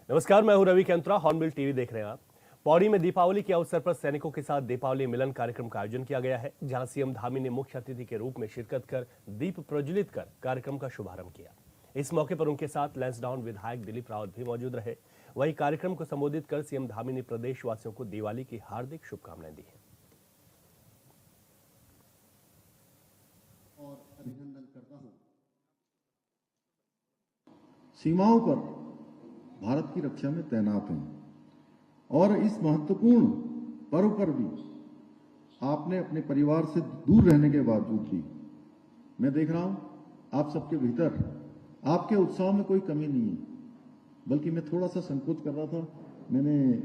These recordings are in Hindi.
नमस्कार, मैं हूं रवि केंत्रा। हॉर्नबिल टीवी देख रहे हैं आप। पौड़ी में दीपावली के अवसर पर सैनिकों के साथ दीपावली मिलन कार्यक्रम का आयोजन किया गया है, जहां सीएम धामी ने मुख्य अतिथि के रूप में शिरकत कर दीप प्रज्वलित कर कार्यक्रम का शुभारंभ किया। इस मौके पर उनके साथ लैंसडाउन विधायक दिलीप रावत भी मौजूद रहे। वहीं कार्यक्रम को संबोधित कर सीएम धामी ने प्रदेशवासियों को दिवाली की हार्दिक शुभकामनाएं दी है। और अभिनंदन करता हूं। सीमाओं पर भारत की रक्षा में तैनात हैं और इस महत्वपूर्ण पर्व पर भी आपने अपने परिवार से दूर रहने के बावजूद भी मैं देख रहा हूं आप सबके भीतर आपके उत्साह में कोई कमी नहीं है, बल्कि मैं थोड़ा सा संकोच कर रहा था। मैंने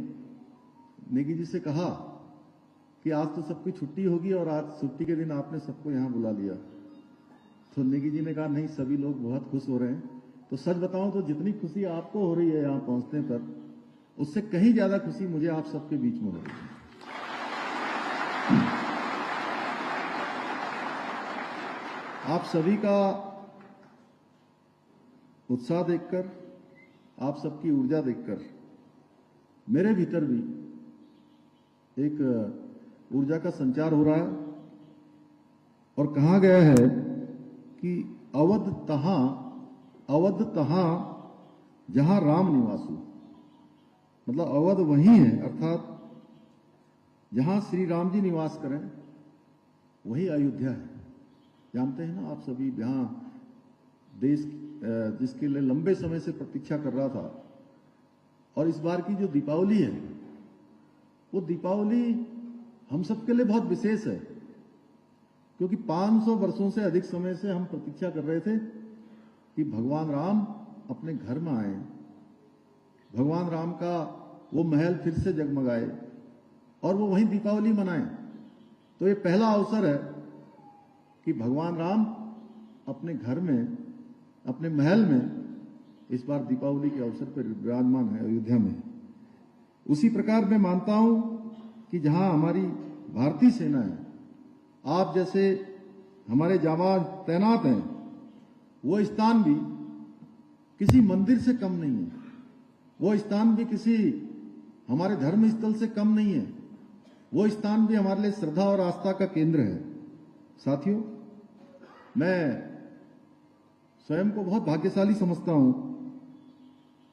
नेगी जी से कहा कि आज तो सबकी छुट्टी होगी और आज छुट्टी के दिन आपने सबको यहां बुला लिया, तो नेगी जी ने कहा नहीं, सभी लोग बहुत खुश हो रहे हैं। तो सच बताऊं तो जितनी खुशी आपको हो रही है यहां पहुंचने पर, उससे कहीं ज्यादा खुशी मुझे आप सबके बीच में हो रही है। आप सभी का उत्साह देखकर, आप सबकी ऊर्जा देखकर मेरे भीतर भी एक ऊर्जा का संचार हो रहा है। और कहा गया है कि अवध तहां जहां राम निवासु, मतलब अवध वही है, अर्थात जहां श्री राम जी निवास करें वही अयोध्या है। जानते हैं ना आप सभी, जहां देश जिसके लिए लंबे समय से प्रतीक्षा कर रहा था। और इस बार की जो दीपावली है, वो दीपावली हम सबके लिए बहुत विशेष है, क्योंकि 500 वर्षों से अधिक समय से हम प्रतीक्षा कर रहे थे कि भगवान राम अपने घर में आए, भगवान राम का वो महल फिर से जगमगाए और वो वहीं दीपावली मनाएं। तो ये पहला अवसर है कि भगवान राम अपने घर में, अपने महल में इस बार दीपावली के अवसर पर विराजमान है अयोध्या में। उसी प्रकार मैं मानता हूं कि जहां हमारी भारतीय सेना है, आप जैसे हमारे जाबाज तैनात हैं, वो स्थान भी किसी मंदिर से कम नहीं है, वो स्थान भी किसी हमारे धर्म स्थल से कम नहीं है, वो स्थान भी हमारे लिए श्रद्धा और आस्था का केंद्र है। साथियों, मैं स्वयं को बहुत भाग्यशाली समझता हूं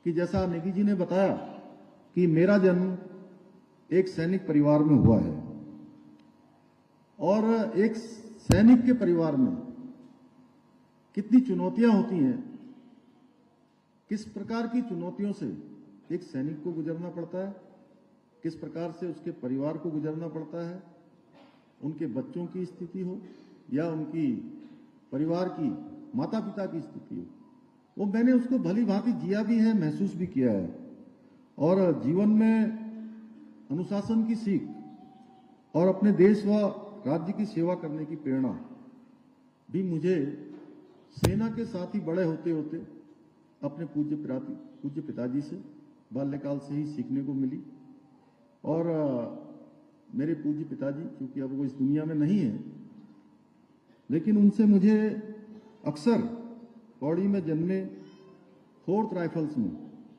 कि जैसा नेगी जी ने बताया कि मेरा जन्म एक सैनिक परिवार में हुआ है, और एक सैनिक के परिवार में कितनी चुनौतियां होती हैं, किस प्रकार की चुनौतियों से एक सैनिक को गुजरना पड़ता है, किस प्रकार से उसके परिवार को गुजरना पड़ता है, उनके बच्चों की स्थिति हो या उनकी परिवार की माता पिता की स्थिति हो, वो मैंने उसको भली भांति जिया भी है, महसूस भी किया है। और जीवन में अनुशासन की सीख और अपने देश व राज्य की सेवा करने की प्रेरणा भी मुझे सेना के साथ ही बड़े होते होते अपने पूज्य पिताजी से बाल्यकाल से ही सीखने को मिली। और मेरे पूज्य पिताजी क्योंकि अब वो इस दुनिया में नहीं है, लेकिन उनसे मुझे अक्सर पौड़ी में जन्मे 4th राइफल्स में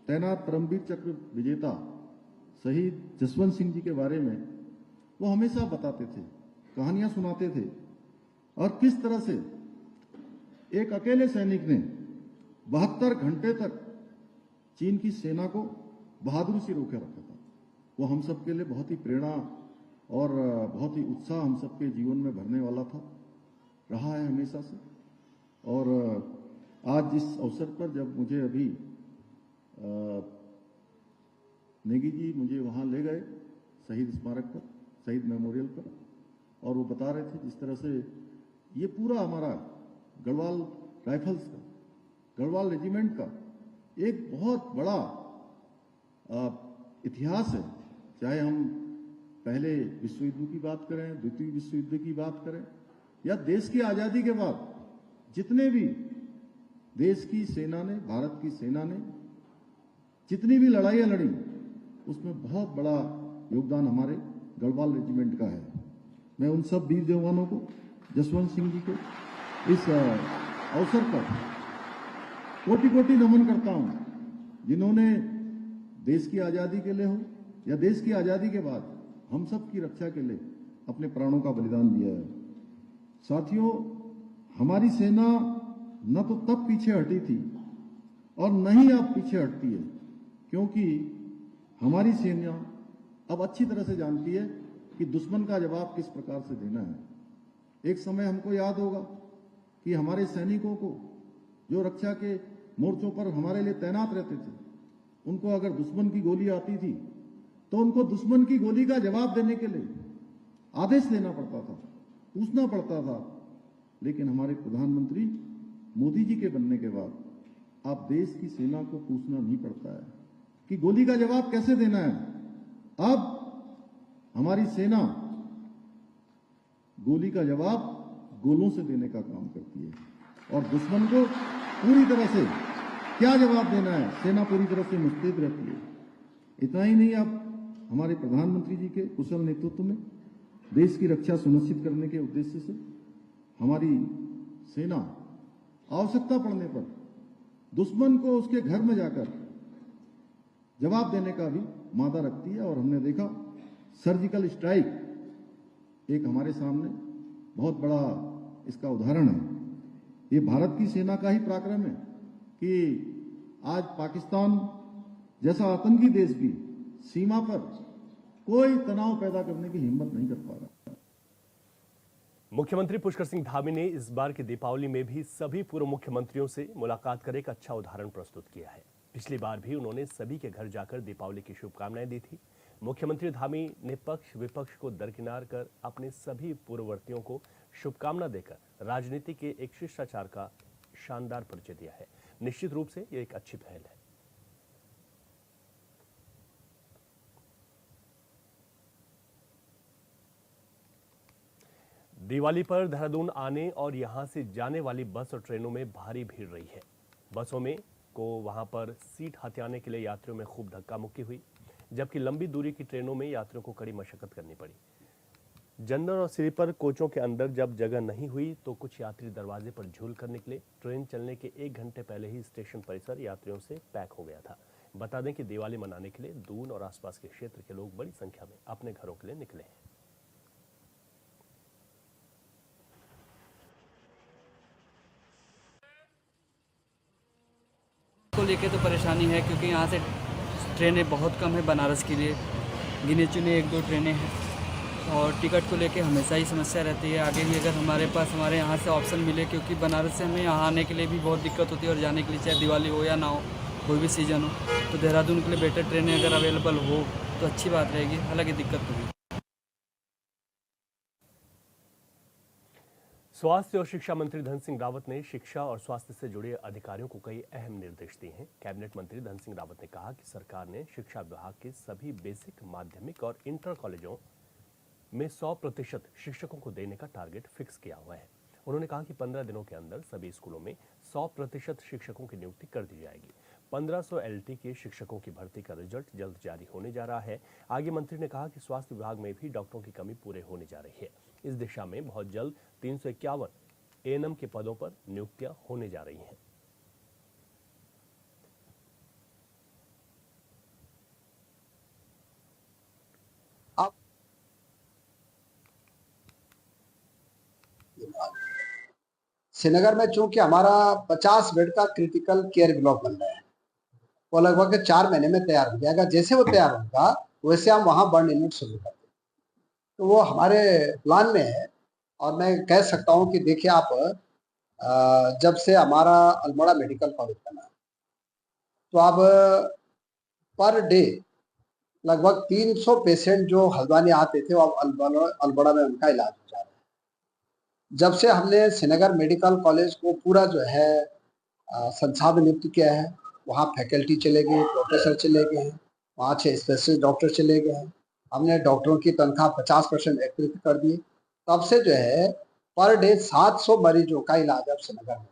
तैनात परमवीर चक्र विजेता शहीद जसवंत सिंह जी के बारे में वो हमेशा बताते थे, कहानियां सुनाते थे, और किस तरह से एक अकेले सैनिक ने 72 घंटे तक चीन की सेना को बहादुरी से रोके रखा था। वो हम सबके लिए बहुत ही प्रेरणा और बहुत ही उत्साह हम सबके जीवन में भरने वाला था, रहा है हमेशा से। और आज इस अवसर पर जब मुझे अभी नेगी जी मुझे वहां ले गए शहीद स्मारक पर, शहीद मेमोरियल पर, और वो बता रहे थे जिस तरह से ये पूरा हमारा गढ़वाल राइफल्स का, गढ़वाल रेजिमेंट का एक बहुत बड़ा इतिहास है। चाहे हम पहले विश्व युद्ध की बात करें, द्वितीय विश्व युद्ध की बात करें, या देश की आजादी के बाद जितने भी देश की सेना ने, भारत की सेना ने जितनी भी लड़ाइयां लड़ी, उसमें बहुत बड़ा योगदान हमारे गढ़वाल रेजिमेंट का है। मैं उन सब वीर जवानों को, जसवंत सिंह जी को इस अवसर पर कोटि कोटि नमन करता हूं, जिन्होंने देश की आज़ादी के लिए हो या देश की आज़ादी के बाद हम सब की रक्षा के लिए अपने प्राणों का बलिदान दिया है। साथियों, हमारी सेना न तो तब पीछे हटी थी और न ही अब पीछे हटती है, क्योंकि हमारी सेना अब अच्छी तरह से जानती है कि दुश्मन का जवाब किस प्रकार से देना है। एक समय हमको याद होगा कि हमारे सैनिकों को जो रक्षा के मोर्चों पर हमारे लिए तैनात रहते थे, उनको अगर दुश्मन की गोली आती थी तो उनको दुश्मन की गोली का जवाब देने के लिए आदेश देना पड़ता था, पूछना पड़ता था। लेकिन हमारे प्रधानमंत्री मोदी जी के बनने के बाद अब देश की सेना को पूछना नहीं पड़ता है कि गोली का जवाब कैसे देना है। अब हमारी सेना गोली का जवाब गोलों से देने का काम करती है और दुश्मन को पूरी तरह से क्या जवाब देना है, सेना पूरी तरह से मुस्तैद रहती है। इतना ही नहीं, अब हमारे प्रधानमंत्री जी के कुशल नेतृत्व में देश की रक्षा सुनिश्चित करने के उद्देश्य से हमारी सेना आवश्यकता पड़ने पर दुश्मन को उसके घर में जाकर जवाब देने का भी मादा रखती है। और हमने देखा सर्जिकल स्ट्राइक एक हमारे सामने बहुत बड़ा इसका उदाहरण है। ये भारत की सेना का ही पराक्रम है कि आज पाकिस्तान जैसा आतंकी देश भी सीमा पर कोई तनाव पैदा करने की हिम्मत नहीं कर पा रहा। मुख्यमंत्री पुष्कर सिंह धामी ने इस बार की दीपावली में भी सभी पूर्व मुख्यमंत्रियों से मुलाकात कर एक अच्छा उदाहरण प्रस्तुत किया है। पिछली बार भी उन्होंने सभी के घर जाकर दीपावली की शुभकामनाएं दी थी। मुख्यमंत्री धामी ने पक्ष विपक्ष को दरकिनार कर अपने सभी पूर्ववर्तियों को शुभकामना देकर राजनीति के एक शिष्टाचार का शानदार परिचय दिया है। निश्चित रूप से ये एक अच्छी पहल है। दिवाली पर देहरादून आने और यहां से जाने वाली बस और ट्रेनों में भारी भीड़ रही है। बसों में को वहां पर सीट हथियाने के लिए यात्रियों में खूब धक्का मुक्की हुई, जबकि लंबी दूरी की ट्रेनों में यात्रियों को कड़ी मशक्कत करनी पड़ी। जनरल और स्लीपर कोचों के अंदर जब जगह नहीं हुई तो कुछ यात्री दरवाजे पर झूल कर निकले। ट्रेन चलने के 1 घंटे पहले ही स्टेशन परिसर यात्रियों से पैक हो गया था। बता दें कि दिवाली मनाने के लिए दून और आसपास के क्षेत्र के लोग बड़ी संख्या में अपने घरों के लिए निकले हैं। को लेके तो परेशानी है, क्योंकि यहाँ से ट्रेनें बहुत कम है बनारस के लिए, गिने चुने 1-2 ट्रेनें हैं और टिकट को लेके हमेशा ही समस्या रहती है। आगे भी अगर हमारे यहाँ से ऑप्शन मिले, क्योंकि बनारस से हमें यहाँ आने के लिए भी बहुत दिक्कत होती है और जाने के लिए, चाहे दिवाली हो या ना हो, कोई भी सीज़न हो, तो देहरादून के लिए बेटर ट्रेनें अगर अवेलेबल हो तो अच्छी बात रहेगी। हालांकि दिक्कत तो हुई। स्वास्थ्य और शिक्षा मंत्री धन सिंह रावत ने शिक्षा और स्वास्थ्य से जुड़े अधिकारियों को कई अहम निर्देश दिए हैं। कैबिनेट मंत्री धन सिंह रावत ने कहा कि सरकार ने शिक्षा विभाग के सभी बेसिक, माध्यमिक और इंटर कॉलेजों में 100% शिक्षकों को देने का टारगेट फिक्स किया हुआ है। उन्होंने कहा कि 15 दिनों के अंदर सभी स्कूलों में 100% शिक्षकों की नियुक्ति कर दी जाएगी। 1500 LT के शिक्षकों की भर्ती का रिजल्ट जल्द जारी होने जा रहा है। आगे मंत्री ने कहा कि स्वास्थ्य विभाग में भी डॉक्टरों की कमी पूरे होने जा रही है। इस दिशा में बहुत जल्द 351 ANM के पदों पर नियुक्तियां होने जा रही हैं। श्रीनगर में चूंकि हमारा 50 बेड का क्रिटिकल केयर ब्लॉक बन रहा है, वो लगभग 4 महीने में तैयार हो जाएगा। जैसे वो तैयार होगा वैसे हम वहाँ बर्न यूनिट शुरू कर देंगे, तो वो हमारे प्लान में है। और मैं कह सकता हूँ कि देखिए आप, जब से हमारा अल्मोड़ा मेडिकल कॉलेज बना, तो अब पर डे लगभग 300 पेशेंट जो हल्द्वानी आते थे, वो अब अल्मोड़ा में उनका इलाज हो जा रहा है। जब से हमने श्रीनगर मेडिकल कॉलेज को पूरा जो है संसाधन युक्त किया है, वहाँ फैकल्टी चले गए, प्रोफेसर चले गए हैं, वहाँ 6 स्पेशलिस्ट डॉक्टर चले गए हैं। हमने डॉक्टरों की तनख्वाह 50% एकत्रित कर दी। तब से जो है पर डे 700 मरीजों का इलाज अब श्रीनगर में।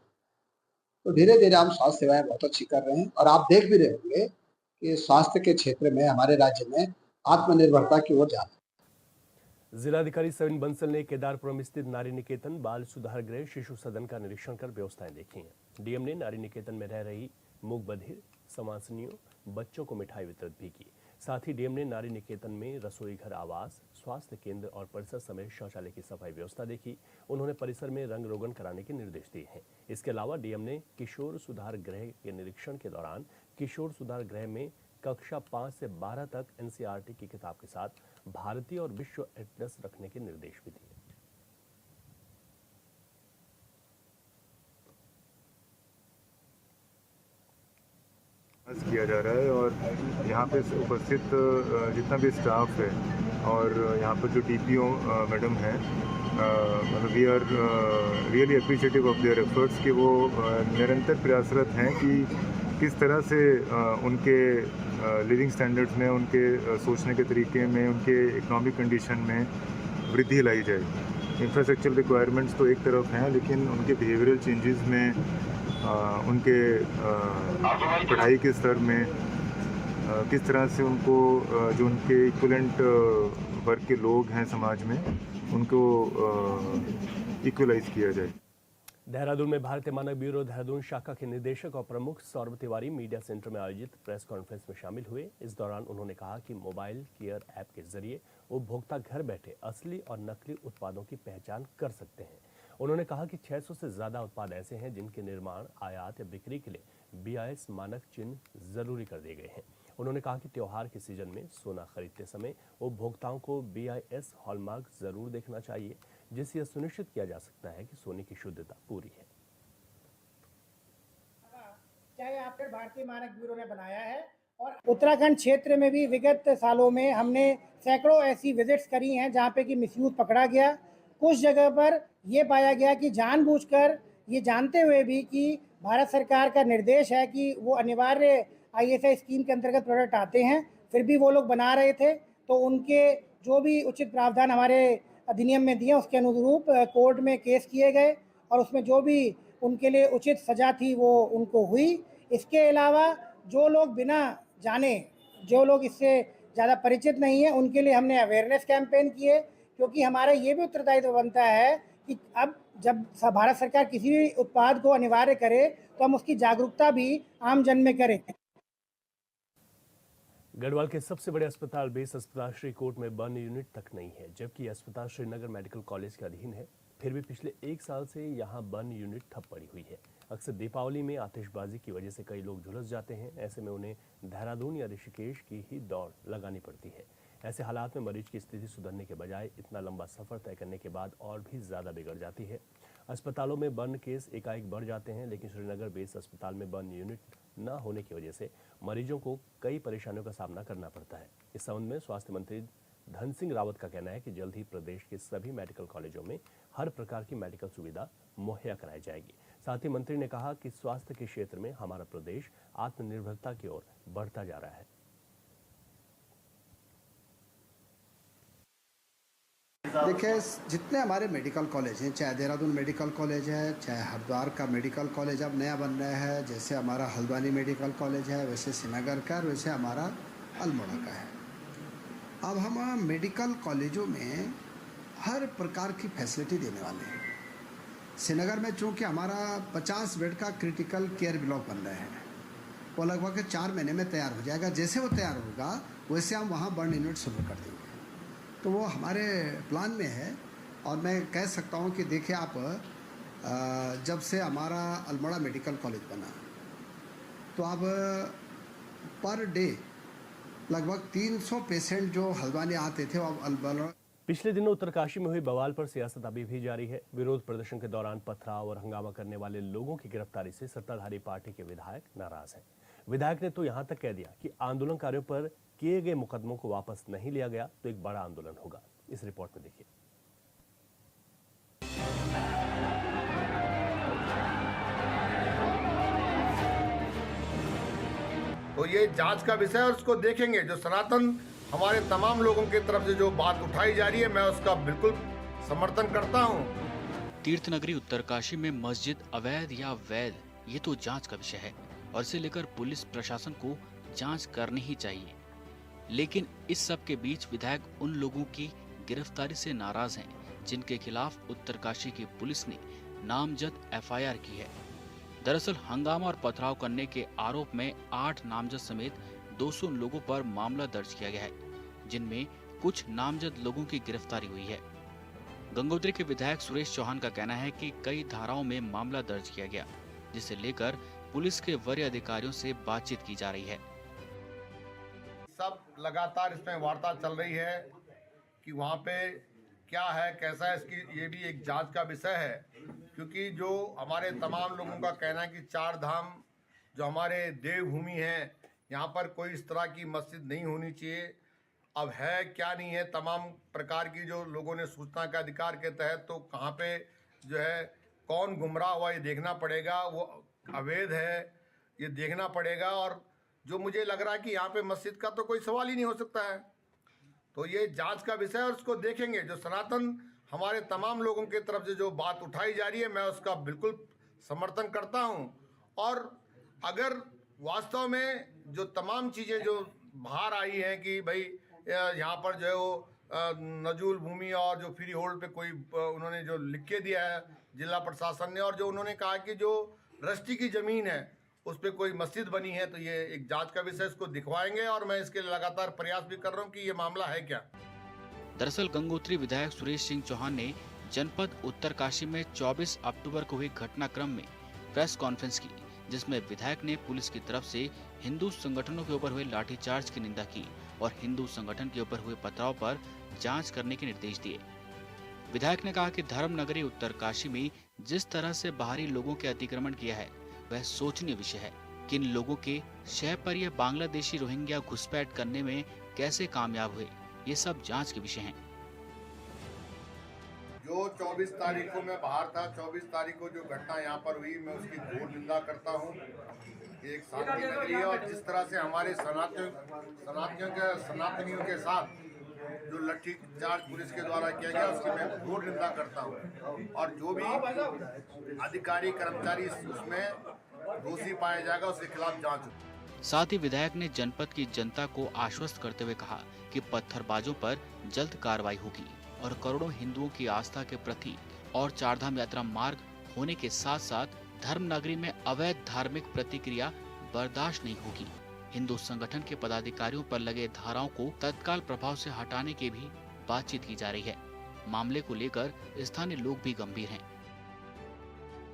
तो धीरे धीरे हम स्वास्थ्य सेवाएं बहुत अच्छी कर रहे हैं और आप देख भी रहे होंगे कि स्वास्थ्य के क्षेत्र में हमारे राज्य में आत्मनिर्भरता की ओर जा रहे हैं। जिलाधिकारी सविन बंसल ने केदारपुरम स्थित नारी निकेतन, बाल सुधार गृह, शिशु सदन का निरीक्षण कर व्यवस्थाएं देखी हैं। डीएम ने नारी निकेतन में रह रही मूक बधिर, संवासनियों, बच्चों को मिठाई वितरित भी की। साथ ही डीएम ने नारी निकेतन में रसोई घर, आवास, स्वास्थ्य केंद्र और परिसर समेत शौचालय की सफाई व्यवस्था देखी। उन्होंने परिसर में रंग रोगन कराने के निर्देश दिए हैं। इसके अलावा डीएम ने किशोर सुधार गृह के निरीक्षण के दौरान किशोर सुधार गृह में कक्षा 5 से 12 तक एनसीईआरटी की किताब के साथ भारतीय और विश्व एटलस रखने के निर्देश भी दिए। किया जा रहा है और यहाँ पे उपस्थित जितना भी स्टाफ है और यहाँ पर जो टीपीओ मैडम हैं, मतलब we are really appreciative of their efforts कि वो निरंतर प्रयासरत हैं कि किस तरह से उनके लिविंग स्टैंडर्ड्स में, उनके सोचने के तरीके में, उनके इकोनॉमिक कंडीशन में वृद्धि लाई जाए। इंफ्रास्ट्रक्चर रिक्वायरमेंट्स तो एक तरफ हैं, लेकिन उनके बिहेवियरल चेंजेस में, उनके पढ़ाई के स्तर में किस तरह से उनको जो उनके इक्विवेलेंट वर्ग के लोग हैं समाज में, उनको इक्वलाइज किया जाए। देहरादून में भारतीय मानक ब्यूरो देहरादून शाखा के निदेशक और प्रमुख सौरभ तिवारी मीडिया सेंटर में आयोजित प्रेस कॉन्फ्रेंस में शामिल हुए। इस दौरान उन्होंने कहा कि मोबाइल केयर ऐप के जरिए उपभोक्ता घर बैठे असली और नकली उत्पादों की पहचान कर सकते हैं। उन्होंने कहा कि 600 से ज्यादा उत्पाद ऐसे हैं जिनके निर्माण, आयात या बिक्री के लिए BIS मानक चिन्ह जरूरी कर दिए गए हैं। उन्होंने कहा कि त्योहार के सीजन में सोना खरीदते समय उपभोक्ताओं को BIS हॉलमार्क जरूर देखना चाहिए, जिससे यह सुनिश्चित किया जा सकता है कि सोने की शुद्धता पूरी है। चाहे आफ्टर भारतीय मानक ब्यूरो ने बनाया है और उत्तराखंड क्षेत्र में भी विगत सालों में हमने सैकड़ों ऐसी विजिट्स करी हैं जहाँ पे कि मिसयूज पकड़ा गया। कुछ जगह पर ये पाया गया कि जानबूझकर, ये जानते हुए भी कि भारत सरकार का निर्देश है कि वो अनिवार्य ISI स्कीम के अंतर्गत प्रोडक्ट आते हैं, फिर भी वो लोग बना रहे थे। तो उनके जो भी उचित प्रावधान हमारे अधिनियम में दिए, उसके अनुरूप कोर्ट में केस किए गए और उसमें जो भी उनके लिए उचित सजा थी वो उनको हुई। इसके अलावा जो लोग बिना जाने, जो लोग इससे ज़्यादा परिचित नहीं है, उनके लिए हमने अवेयरनेस कैंपेन किए, क्योंकि हमारा ये भी उत्तरदायित्व बनता है कि अब जब भारत सरकार किसी भी उत्पाद को अनिवार्य करे तो हम उसकी जागरूकता भी आम जन में करें। गढ़वाल के सबसे बड़े अस्पताल बेस अस्पताल श्रीकोट में बर्न यूनिट तक नहीं है, जबकि अस्पताल श्रीनगर मेडिकल कॉलेज के अधीन है। फिर भी पिछले 1 साल से यहां बर्न यूनिट ठप पड़ी हुई है। अक्सर दीपावली में आतिशबाजी की वजह से कई लोग झुलस जाते हैं। ऐसे में उन्हें देहरादून या ऋषिकेश की ही दौड़ लगानी पड़ती है। ऐसे हालात में मरीज की स्थिति सुधरने के बजाय इतना लंबा सफर तय करने के बाद और भी ज्यादा बिगड़ जाती है। अस्पतालों में बर्न केस एकाएक बढ़ जाते हैं, लेकिन श्रीनगर बेस अस्पताल में बर्न यूनिट न होने की वजह से मरीजों को कई परेशानियों का सामना करना पड़ता है। इस संबंध में स्वास्थ्य मंत्री धन सिंह रावत का कहना है कि जल्द ही प्रदेश के सभी मेडिकल कॉलेजों में हर प्रकार की मेडिकल सुविधा मुहैया कराई जाएगी। साथ ही मंत्री ने कहा कि स्वास्थ्य के क्षेत्र में हमारा प्रदेश आत्मनिर्भरता की ओर बढ़ता जा रहा है। देखिए, जितने हमारे मेडिकल कॉलेज हैं, चाहे देहरादून मेडिकल कॉलेज है, चाहे हरिद्वार का मेडिकल कॉलेज अब नया बन रहा है, जैसे हमारा हल्द्वानी मेडिकल कॉलेज है, वैसे श्रीनगर का, वैसे हमारा अल्मोड़ा का है। अब हम मेडिकल कॉलेजों में हर प्रकार की फैसिलिटी देने वाले हैं। श्रीनगर में चूँकि हमारा 50 बेड का क्रिटिकल केयर ब्लॉक बन रहा है, वो लगभग 4 महीने में तैयार हो जाएगा। जैसे वो तैयार होगा वैसे हम वहाँ बर्न यूनिट शुरू कर देंगे। तो वो हमारे प्लान में है। और मैं कह सकता हूँ कि देखिए आप, जब से हमारा अल्मोड़ा मेडिकल कॉलेज बना तो अब पर डे लगभग 300 पेशेंट जो हल्द्वानी आते थे, अब अल्मोड़ा। पिछले दिनों उत्तरकाशी में हुई बवाल पर सियासत अभी भी जारी है। विरोध प्रदर्शन के दौरान पथराव और हंगामा करने वाले लोगों की गिरफ्तारी से सत्ताधारी पार्टी के विधायक नाराज हैं। विधायक ने तो यहां तक कह दिया कि आंदोलनकारियों पर किए गए मुकदमों को वापस नहीं लिया गया तो एक बड़ा आंदोलन होगा। इस रिपोर्ट में देखिए। तो ये जांच का विषय और उसको देखेंगे। जो सनातन हमारे तमाम लोगों की तरफ से जो बात उठाई जा रही है, मैं उसका बिल्कुल समर्थन करता हूँ। तीर्थनगरी उत्तरकाशी में मस्जिद अवैध या वैध, ये तो जांच का विषय है और इसे लेकर पुलिस प्रशासन को जांच करनी ही चाहिए। लेकिन इस सब के बीच विधायक उन लोगों की गिरफ्तारी से नाराज हैं जिनके खिलाफ उत्तरकाशी की पुलिस ने नामजद FIR की है। दरअसल हंगामा और पथराव करने के आरोप में 8 नामजद समेत 200 लोगों पर मामला दर्ज किया गया है, जिनमें कुछ नामजद लोगों की गिरफ्तारी हुई है। गंगोत्री के विधायक सुरेश चौहान का कहना है कि कई धाराओं में मामला दर्ज किया गया, जिसे लेकर पुलिस के वरीय अधिकारियों से बातचीत की जा रही है। सब लगातार इसमें वार्ता चल रही है कि वहाँ पे क्या है, कैसा है, इसकी ये भी एक जांच का विषय है, क्योंकि जो हमारे तमाम लोगों का कहना है कि 4 धाम जो हमारे देवभूमि है, यहाँ पर कोई इस तरह की मस्जिद नहीं होनी चाहिए। अब है क्या नहीं है, तमाम प्रकार की जो लोगों ने सूचना के अधिकार के तहत तो कहाँ पे जो है कौन गुमराह हुआ ये देखना पड़ेगा, वो अवैध है ये देखना पड़ेगा। और जो मुझे लग रहा है कि यहाँ पे मस्जिद का तो कोई सवाल ही नहीं हो सकता है, तो ये जांच का विषय है और उसको देखेंगे। जो सनातन हमारे तमाम लोगों की तरफ से जो बात उठाई जा रही है, मैं उसका बिल्कुल समर्थन करता हूँ। और अगर वास्तव में जो तमाम चीज़ें जो बाहर आई हैं कि भाई यहाँ पर जो है वो नजूल भूमि और जो फ्री होल्ड पे कोई उन्होंने जो लिख के दिया है जिला प्रशासन ने, और जो उन्होंने कहा कि जो रस्टी की ज़मीन है उस पर कोई मस्जिद बनी है, तो ये एक जांच का विषय, इसको दिखवाएंगे और मैं इसके लिए लगातार प्रयास भी कर रहा हूँ कि ये मामला है क्या। दरअसल गंगोत्री विधायक सुरेश सिंह चौहान ने जनपद उत्तरकाशी में 24 अक्टूबर को हुई घटनाक्रम में प्रेस कॉन्फ्रेंस की, जिसमें विधायक ने पुलिस की तरफ से हिंदू संगठनों के ऊपर हुए लाठीचार्ज की निंदा की और हिंदू संगठन के ऊपर हुए पथराव पर जांच करने के निर्देश दिए। विधायक ने कहा कि धर्म नगरी उत्तरकाशी में जिस तरह से बाहरी लोगों के अतिक्रमण किया है वह सोचनीय विषय है। किन लोगों के शहर पर यह बांग्लादेशी रोहिंग्या घुसपैठ करने में कैसे कामयाब हुए, ये सब जांच के विषय हैं। जो 24 तारीख को मैं बाहर था, 24 तारीख को जो घटना यहाँ पर हुई, मैं उसकी घोर निंदा करता हूँ। एक शांति नगरी है और जिस तरह से हमारे सनातनियों के साथ जो लाठी चार्ज पुलिस के द्वारा किया गया, उसकी मैं घोर निंदा करता हूँ। और जो भी अधिकारी कर्मचारी उसमें दोषी पाया जाएगा उसके खिलाफ जांच होगी। साथ ही विधायक ने जनपद की जनता को आश्वस्त करते हुए कहा कि पत्थरबाजों पर जल्द कार्रवाई होगी और करोड़ों हिंदुओं की आस्था के प्रतीक और चारधाम यात्रा मार्ग होने के साथ साथ धर्म नगरी में अवैध धार्मिक प्रतिक्रिया बर्दाश्त नहीं होगी। हिंदू संगठन के पदाधिकारियों पर लगे धाराओं को तत्काल प्रभाव से हटाने की भी बातचीत की जा रही है। मामले को लेकर स्थानीय लोग भी गंभीर हैं।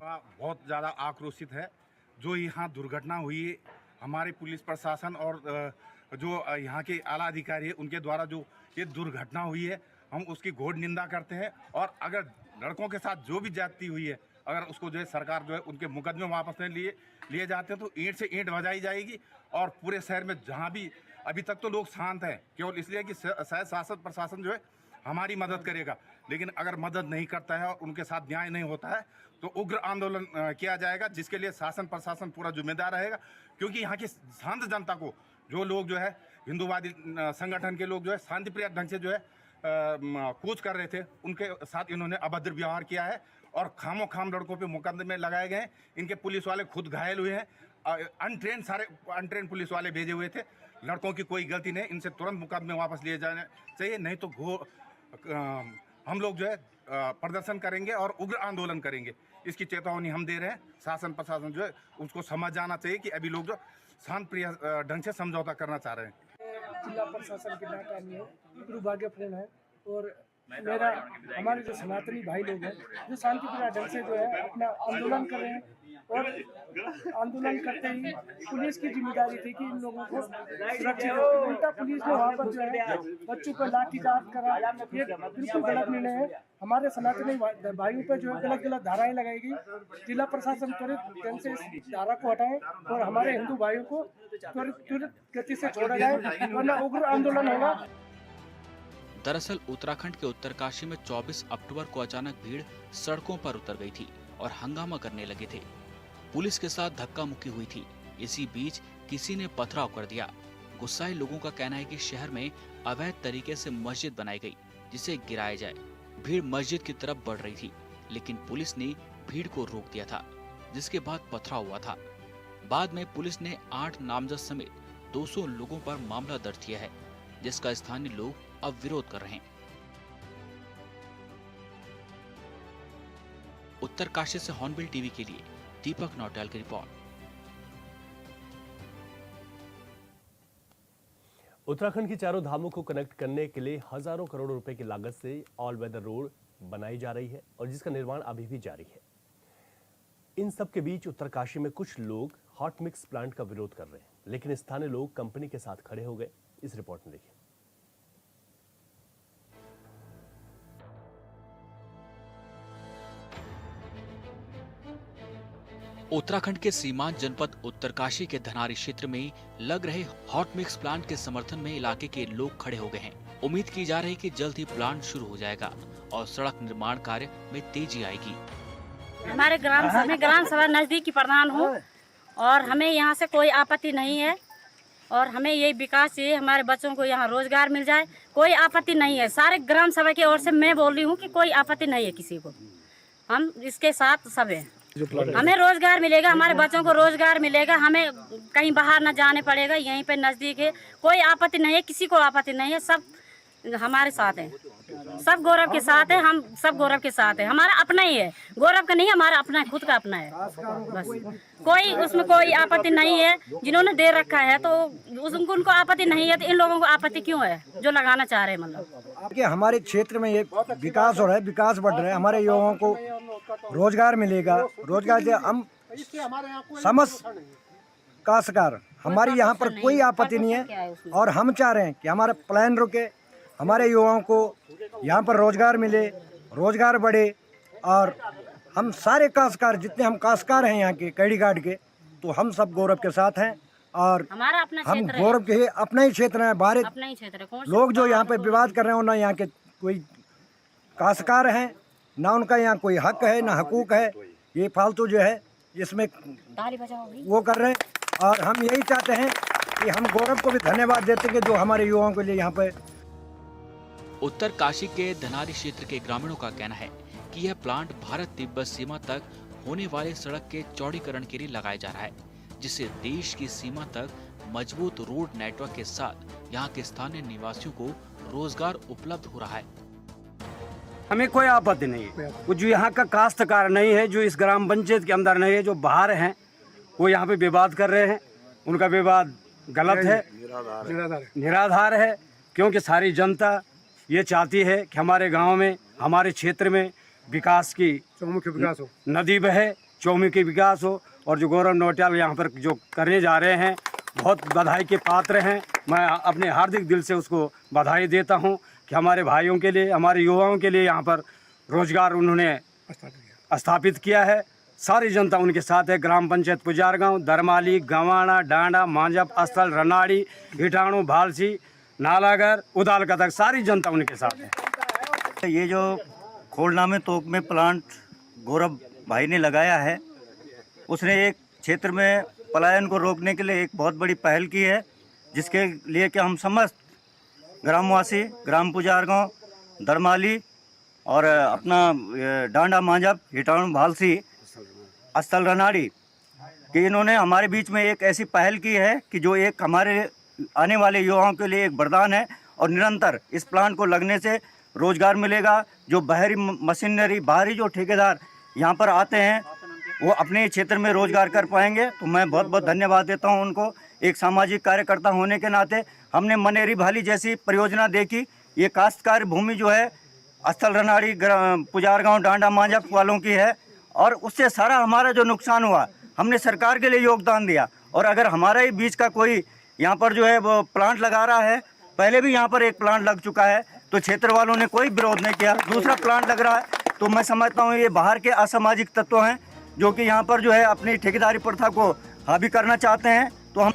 बहुत ज्यादा आक्रोशित है जो यहाँ दुर्घटना हुई। हमारे पुलिस प्रशासन और जो यहाँ के आला अधिकारी है उनके द्वारा जो ये दुर्घटना हुई है, हम उसकी घोर निंदा करते हैं। और अगर लड़कों के साथ जो भी ज्यादती हुई है, अगर उसको जो है सरकार जो है उनके मुकदमे वापस नहीं लिए जाते हैं तो ईंट से ईंट बजाई जाएगी। और पूरे शहर में जहाँ भी अभी तक तो लोग शांत हैं, केवल इसलिए कि शायद शासन प्रशासन जो है हमारी मदद करेगा, लेकिन अगर मदद नहीं करता है और उनके साथ न्याय नहीं होता है तो उग्र आंदोलन किया जाएगा, जिसके लिए शासन प्रशासन पूरा जिम्मेदार रहेगा। क्योंकि यहाँ की शांत जनता को जो लोग जो है हिंदूवादी संगठन के लोग जो है शांतिप्रिय ढंग से जो है कूच कर रहे थे, उनके साथ इन्होंने अभद्र व्यवहार किया है और खामो खाम लड़कों पे मुकदमे लगाए गए हैं। इनके पुलिस वाले खुद घायल हुए हैं, अनट्रेन पुलिस वाले भेजे हुए थे। लड़कों की कोई गलती नहीं, इनसे तुरंत मुकदमे वापस लिए जाने चाहिए, नहीं तो हम लोग जो है प्रदर्शन करेंगे और उग्र आंदोलन करेंगे। इसकी चेतावनी हम दे रहे हैं। शासन प्रशासन जो है उसको समझ जाना चाहिए कि अभी लोग जो शांत प्रिय ढंग से समझौता करना चाह रहे हैं। जिला प्रशासन के डाटा में दुर्भाग्यपूर्ण है और मेरा हमारे जो सनातनी भाई लोग हैं जो शांतिप्रिय ढंग से जो है अपना आंदोलन कर रहे हैं, और आंदोलन करते ही पुलिस की जिम्मेदारी थी कि इन लोगों को सुरक्षित रखे। उल्टा पुलिस ने वहाँ पर जो है बच्चों पर लाठीचार्ज करा। ये बिल्कुल गलत निर्णय है। हमारे सनातनी भाइयों पर जो है गलत गलत धाराएं लगाई गई। जिला प्रशासन त्वरित ढंग से इस धारा को हटाए और हमारे हिंदू भाइयों को त्वरित गति से छोड़ा जाए, वरना उग्र आंदोलन होगा। दरअसल उत्तराखंड के उत्तरकाशी में 24 अक्टूबर को अचानक भीड़ सड़कों पर उतर गई थी और हंगामा करने लगे थे। पुलिस के साथ धक्का मुक्की हुई थी। इसी बीच किसी ने पथराव कर दिया। गुस्साए लोगों का कहना है कि शहर में अवैध तरीके से मस्जिद बनाई गई, जिसे गिराया जाए। भीड़ मस्जिद की तरफ बढ़ रही थी, लेकिन पुलिस ने भीड़ को रोक दिया था, जिसके बाद पथराव हुआ था। बाद में पुलिस ने 8 नामजद समेत 200 लोगों पर मामला दर्ज किया है, जिसका स्थानीय लोग अब विरोध कर रहे हैं। उत्तरकाशी से हॉर्नबिल टीवी के लिए दीपक नौटियाल की रिपोर्ट। उत्तराखंड की चारों धामों को कनेक्ट करने के लिए हजारों करोड़ रुपए की लागत से ऑल वेदर रोड बनाई जा रही है और जिसका निर्माण अभी भी जारी है। इन सब के बीच उत्तरकाशी में कुछ लोग हॉट मिक्स प्लांट का विरोध कर रहे हैं, लेकिन स्थानीय लोग कंपनी के साथ खड़े हो गए। इस रिपोर्ट में देखिए। उत्तराखंड के सीमांत जनपद उत्तरकाशी के धनारी क्षेत्र में लग रहे हॉट मिक्स प्लांट के समर्थन में इलाके के लोग खड़े हो गए हैं। उम्मीद की जा रही है कि जल्द ही प्लांट शुरू हो जाएगा और सड़क निर्माण कार्य में तेजी आएगी। हमारे ग्राम सभा नजदीक की प्रधान हूँ और हमें यहाँ से कोई आपत्ति नहीं है और हमें यही विकास चाहिए, हमारे बच्चों को यहाँ रोजगार मिल जाए, कोई आपत्ति नहीं है। सारे ग्राम सभा की ओर से मैं बोल रही हूँ कि कोई आपत्ति नहीं है किसी को, हम इसके साथ सब हैं। हमें रोजगार मिलेगा, हमारे बच्चों को रोजगार मिलेगा, हमें कहीं बाहर न जाने पड़ेगा, यहीं पे नजदीक है, कोई आपत्ति नहीं है, किसी को आपत्ति नहीं है, सब हमारे साथ हैं, सब गौरव के साथ है, हम सब गौरव के साथ है। हमारा अपना ही है, गौरव का नहीं, हमारा अपना है, खुद का अपना है, बस कोई उसमें कोई आपत्ति नहीं है। जिन्होंने दे रखा है तो उनको आपत्ति नहीं है, तो इन लोगों को आपत्ति क्यों है जो लगाना चाह रहे हैं? मतलब कि हमारे क्षेत्र में ये विकास हो रहा है, विकास बढ़ रहा है, हमारे युवाओं को रोजगार मिलेगा, रोजगार से हम समस्त काश्तकार, हमारी यहाँ पर कोई आपत्ति नहीं है और हम चाह रहे हैं कि हमारा प्लान रुके, हमारे युवाओं को यहाँ पर रोजगार मिले, रोजगार बढ़े और हम सारे काश्तकार, जितने हम काश्तकार हैं यहाँ के कैडी घाट के, तो हम सब गौरव के साथ हैं और हमारा अपना हम गौरव के अपना ही क्षेत्र है। बाहर अपना ही क्षेत्र है, लोग जो यहाँ पे विवाद कर रहे हैं ना यहाँ के कोई काश्तकार हैं, ना उनका यहाँ कोई हक है ना हकूक है, ये फालतू जो है इसमें वो कर रहे हैं। और हम यही चाहते हैं कि हम गौरव को भी धन्यवाद देते हैं कि जो हमारे युवाओं के लिए यहाँ पे। उत्तरकाशी के धनारी क्षेत्र के ग्रामीणों का कहना है कि यह प्लांट भारत तिब्बत सीमा तक होने वाले सड़क के चौड़ीकरण के लिए लगाया जा रहा है, जिससे देश की सीमा तक मजबूत रोड नेटवर्क के साथ यहाँ के स्थानीय निवासियों को रोजगार उपलब्ध हो रहा है। हमें कोई आपत्ति नहीं है, वो जो यहाँ का काश्तकार नहीं है, जो इस ग्राम पंचायत के अंदर नहीं है, जो बाहर हैं वो यहाँ पे विवाद कर रहे हैं, उनका विवाद गलत है, निराधार है, क्योंकि सारी जनता ये चाहती है कि हमारे गांव में, हमारे क्षेत्र में विकास की चौमुखी विकास हो, नदी बहे, चौमुखी विकास हो। और जो गौरव नौटियाल यहाँ पर जो करने जा रहे हैं, बहुत बधाई के पात्र हैं। मैं अपने हार्दिक दिल से उसको बधाई देता हूँ कि हमारे भाइयों के लिए, हमारे युवाओं के लिए यहाँ पर रोजगार उन्होंने स्थापित किया है। सारी जनता उनके साथ है। ग्राम पंचायत पुजारगांव, दरमाली, गवाना, डांडा, मांजप, अस्थल, रनाड़ी, गिटाणु, भालसी, नालागर, उदालका तक सारी जनता उनके साथ है। ये जो खोलनामे तोक में प्लांट गौरव भाई ने लगाया है, उसने एक क्षेत्र में पलायन को रोकने के लिए एक बहुत बड़ी पहल की है, जिसके लिए कि हम समस्त ग्रामवासी, ग्राम पुजारगांव, दरमाली और अपना डांडा, मांजप, गिटाणु, भालसी, अस्थल, रनाड़ी कि इन्होंने हमारे बीच में एक ऐसी पहल की है कि जो एक हमारे आने वाले युवाओं के लिए एक वरदान है। और निरंतर इस प्लांट को लगने से रोजगार मिलेगा। जो बाहरी मशीनरी, बाहरी जो ठेकेदार यहाँ पर आते हैं, वो अपने क्षेत्र में रोजगार कर पाएंगे। तो मैं बहुत बहुत धन्यवाद देता हूँ उनको। एक सामाजिक कार्यकर्ता होने के नाते हमने मनेरी भाली जैसी परियोजना देखी। ये काश्तकार भूमि जो है अस्थल, रनाड़ी, पुजारगांव, डांडा, मांजप वालों की है और उससे सारा हमारा जो नुकसान हुआ, हमने सरकार के लिए योगदान दिया। और अगर हमारा ही बीच का कोई यहाँ पर जो है वो प्लांट लगा रहा है, पहले भी यहाँ पर एक प्लांट लग चुका है, तो क्षेत्र वालों ने कोई विरोध नहीं किया, दूसरा प्लांट लग रहा है, तो मैं समझता हूँ ये बाहर के असामाजिक तत्व हैं जो कि यहाँ पर जो है अपनी ठेकेदारी प्रथा को हावी करना चाहते हैं। तो हम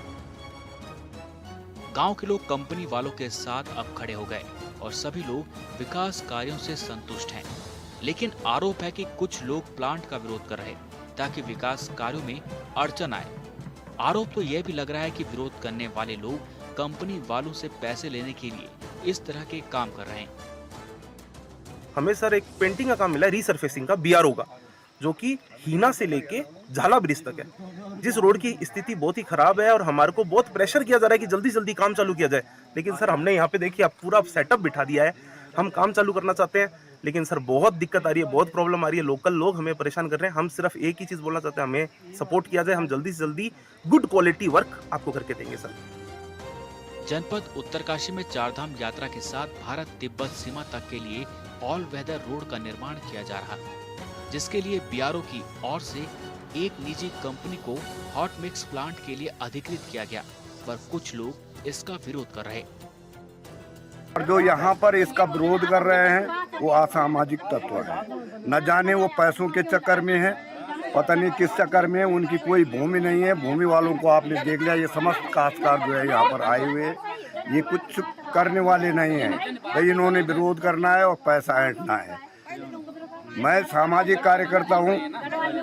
गांव के लोग कंपनी वालों के साथ अब खड़े हो गए और सभी लोग विकास कार्यों से संतुष्ट हैं। लेकिन आरोप है कि कुछ लोग प्लांट का विरोध कर रहे ताकि विकास कार्यों में अड़चन आए। आरोप तो यह भी लग रहा है कि विरोध करने वाले लोग कंपनी वालों से पैसे लेने के लिए इस तरह के काम कर रहे हैं। हमें सर एक पेंटिंग का काम मिला है, रीसरफेसिंग का, BRO का, जो कि हीना से लेके झाला ब्रिज तक है। जिस रोड की स्थिति बहुत ही खराब है और हमारे को बहुत प्रेशर किया जा रहा है कि जल्दी जल्दी काम चालू किया जाए। लेकिन सर हमने यहाँ पे देखिए अब पूरा सेटअप बिठा दिया है, हम काम चालू करना चाहते हैं, लेकिन सर बहुत दिक्कत आ रही है, बहुत प्रॉब्लम आ रही है, लोकल लोग हमें परेशान कर रहे हैं। हम सिर्फ एक ही चीज़ बोलना चाहते हैं, हमें सपोर्ट किया जाए, हम जल्दी से जल्दी गुड क्वालिटी वर्क आपको करके देंगे सर। जनपद उत्तरकाशी में चारधाम यात्रा के साथ भारत तिब्बत सीमा तक के लिए ऑल वेदर रोड का निर्माण किया जा रहा, जिसके लिए बीआरओ की ओर से एक निजी कंपनी को हॉट मिक्स प्लांट के लिए अधिकृत किया गया, पर कुछ लोग इसका विरोध कर रहे। और जो यहाँ पर इसका विरोध कर रहे हैं वो असामाजिक तत्व है, न जाने वो पैसों के चक्कर में है, पता नहीं किस चक्कर में। उनकी कोई भूमि नहीं है, भूमि वालों को आपने देख लिया, ये समस्त काश्तकार जो है यहाँ पर आए हुए, ये कुछ करने वाले नहीं हैं। भाई इन्होंने विरोध करना है और पैसा ऐंठना है। मैं सामाजिक कार्यकर्ता हूँ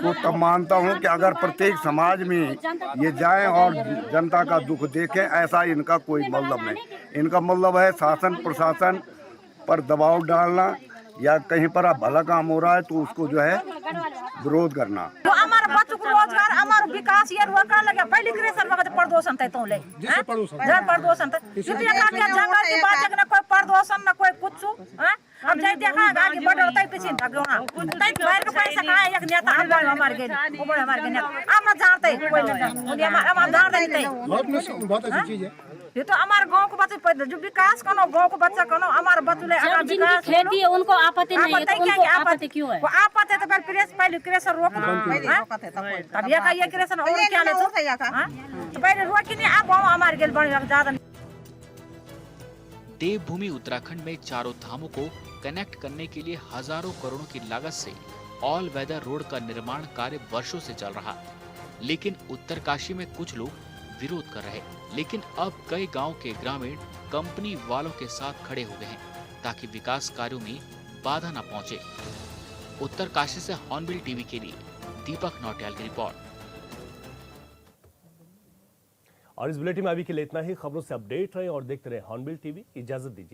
तो तब मानता हूँ कि अगर प्रत्येक समाज में ये जाएं और जनता का दुख देखें, ऐसा इनका कोई मतलब नहीं। इनका मतलब है शासन प्रशासन पर दबाव डालना या कहीं पर भला काम हो रहा है तो उसको जो है विरोध करना। तो हमारे बच्चों को रोजगार, हमारा विकास ये रोका लगे। पहले क्रेशर वक्त प्रदूषण थे तो ले प्रदूषण थे, जंगल की बात ना कोई प्रदूषण ना कोई कुछ। अब जाए देखा आगे बढ़ तय पीछे भागो ना, तय बाहर के पैसा कहां एक नेता हमारे गेल, वो बड़े हमारे गेल हम जानते कोई नहीं, हम जानते नहीं। बहुत अच्छी चीज है ये तो हमारे गांव को बच्चे जो विकास करो, गांव को बच्चा करो, हमारे बच्चे विकास खेती है, उनको आपत्ति नहीं है, तो उनको आपत्ति क्यों है? वो आपत्ति है तो फिर प्रेस पहले क्रेशर रोक तब ये क्रेशर और क्या ले तो पहले रोक नहीं। आप हमारे गेल बड़ी ज्यादा। देवभूमि उत्तराखंड में चारों धामों को कनेक्ट करने के लिए हजारों करोड़ों की लागत से ऑल वेदर रोड का निर्माण कार्य वर्षों से चल रहा, लेकिन उत्तरकाशी में कुछ लोग विरोध कर रहे। लेकिन अब कई गांव के ग्रामीण कंपनी वालों के साथ खड़े हो गए हैं ताकि विकास कार्यों में बाधा न पहुंचे। उत्तरकाशी से हॉर्नबिल टीवी के लिए दीपक नौटियाल की रिपोर्ट। और इस बुलेटिन में अभी के लिए इतना ही। खबरों से अपडेट रहे और देखते रहे हॉर्नबिल टीवी। इजाजत दीजिए।